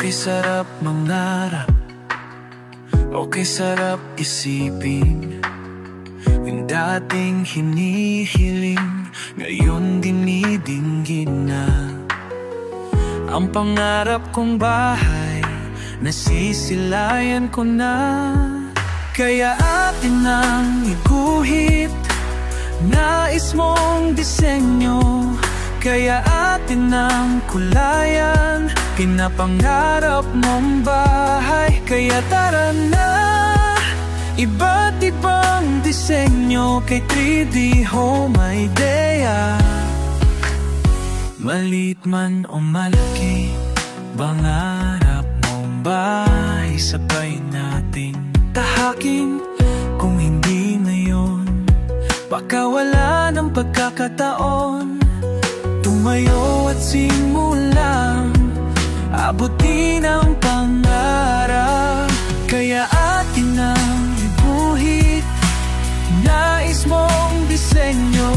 Okay sarap mangarap, okay sarap isipin. Yung dating hinihiling, ngayon dinidinggin na. Ang pangarap kong bahay, nasisilayan ko na. Kaya atin ang iguhit, nais mong disenyo. Kaya atin ang kulayan, pinapangarap mong bahay. Kaya tara na, iba't ibang disenyo kay 3D Home Idea. Maliit man o malaki, pangarap mong bahay, sabay nating tahakin. Kung hindi ngayon, baka wala ng pagkakataon. Tumayo at simulang abutin ang pangarap. Kaya atin ang ibuhit, nais mong disenyo.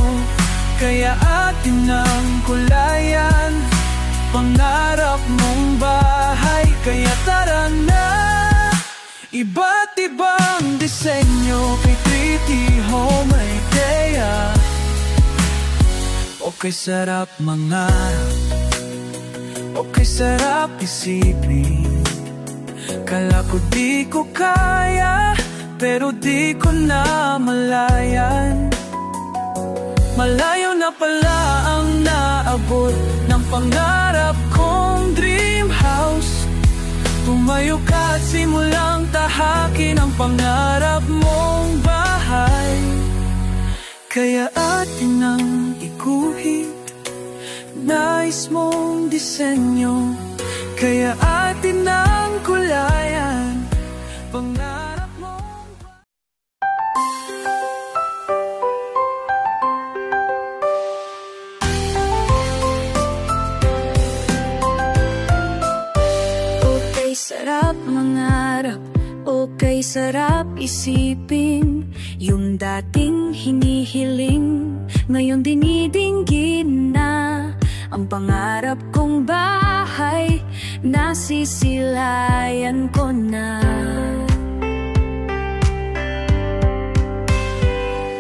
Kaya atin ang kulayan, pangarap mong bahay. Kaya tara na, iba't ibang disenyo kay 3D Home Idea. Okay sarap mangarap, okay sarap isipin. Kala ko di ko kaya, pero di ko na malayan. Malayo na pala ang naabot ng pangarap kong dream house. Tumayo ka at simulang tahakin ang pangarap mong bahay. Kaya atin ang iguhit, nais mong disenyo. Kaya atin ang kulayan, pangarap mong okay sarap mangarap, okay sarap isipin. Yung dating hinihiling, ngayon dinidinggin na. Ang pangarap kong bahay, nasisilayan ko na.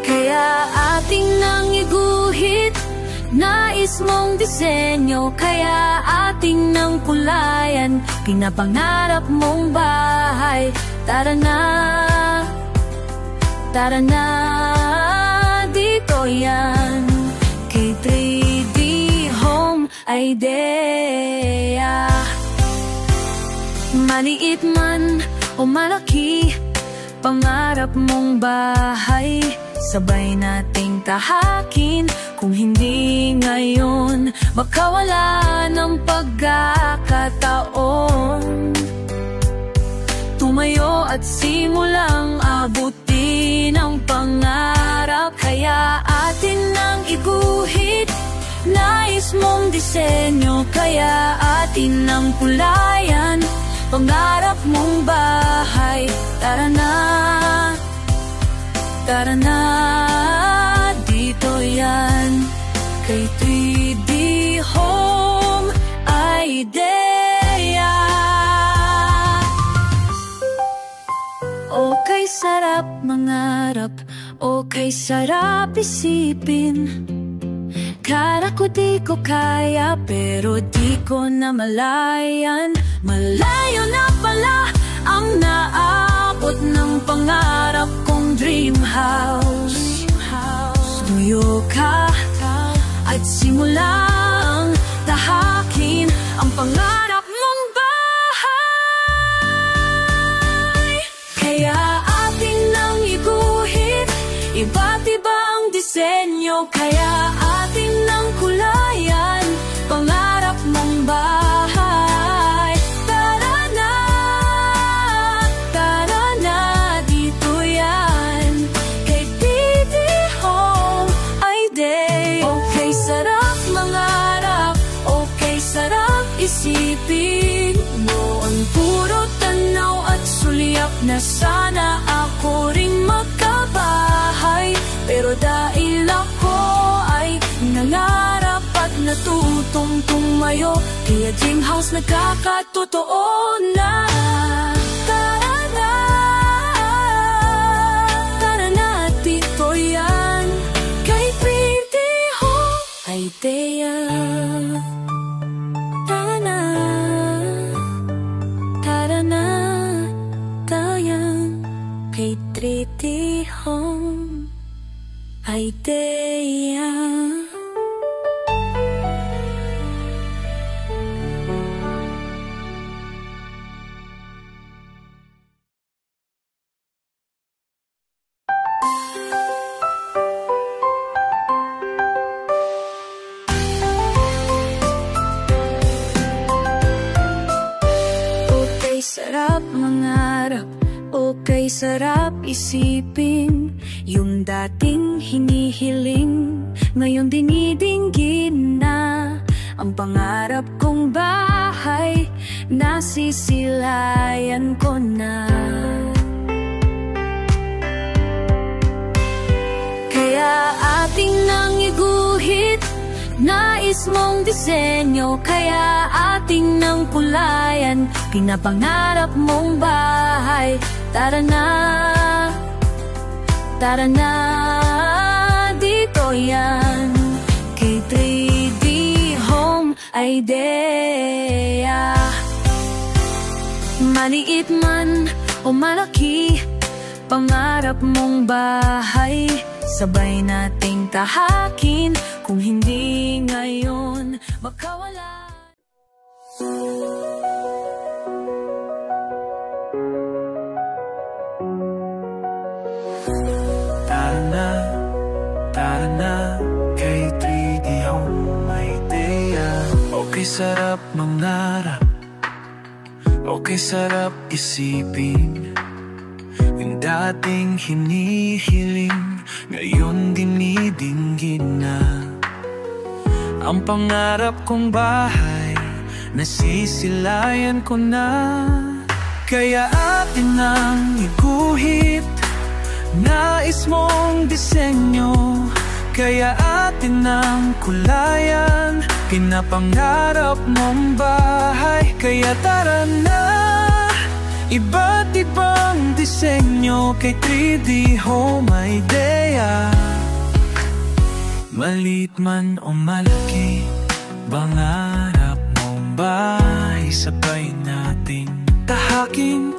Kaya ating nang iguhit, nais mong disenyo. Kaya ating nang kulayan, pinapangarap mong bahay. Tara na, tara na, dito yan kay 3D Home Idea. Maliit man o malaki, pangarap mong bahay, sabay nating tahakin. Kung hindi ngayon, baka wala ng pagkakataon. Tumayo at simulang abutin ang pangarap. Kaya atin ang iguhit, nais mong disenyo. Kaya atin ang kulayan, pangarap mong bahay. Tara na, tara na, dito yan kay 3D Home Idea. Okay sarap mangarap, okay sarap isipin. Kala ko di ko kaya, pero di ko na malayan. Malayo na pala ang naabot ng pangarap kong dream house. Tuyo ka at simulang tahakin ang pangarap mong bahay. Kaya atin nang iguhit, iba't ibang disenyo. Kaya atin nang kulayan, pangarap mong bahay. Tara na, dito yan kay 3D Home Idea. Okay sarap mangarap, okay sarap isipin. Noon puro tanaw at sulyap na sana ako ring magkabahay. Pero dahil ako ay nangarap at natutong tumayo, kaya dream house nagkakatotoo na. Tara na, tara na at ito yan, kay Pretty Home Idea. Tara na, tara na, tayan, kay Pretty Home Idea. Okay, sarap mangarap, okay, sarap isipin. Yung dating hinihiling, ngayon dinidinggin na. Ang pangarap kong bahay, nasisilayan ko na. Kaya ating nang iguhit, nais mong disenyo, kaya ating nang kulayan, pinapangarap mong bahay. Tara na, tara na, dito yan, kay 3D Home Idea. Maliit man o malaki, pangarap mong bahay, sabay nating tahakin. Kung hindi ngayon, makawala. Tara na, kay 3D Home Idea. Okay, sarap mangarap, okay, sarap isipin. Yung dating hinihiling, ngayon dinidinggin na. Ang pangarap kong bahay, nasisilayan ko na. Kaya atin ang iguhit, nais mong disenyo, kaya atin ang kulayan, pinapangarap mong bahay. Kaya tara na, iba't ibang disenyo, kay 3D Home Idea. Malit man o malaki, pangarap mong bahay, sabay nating tahakin.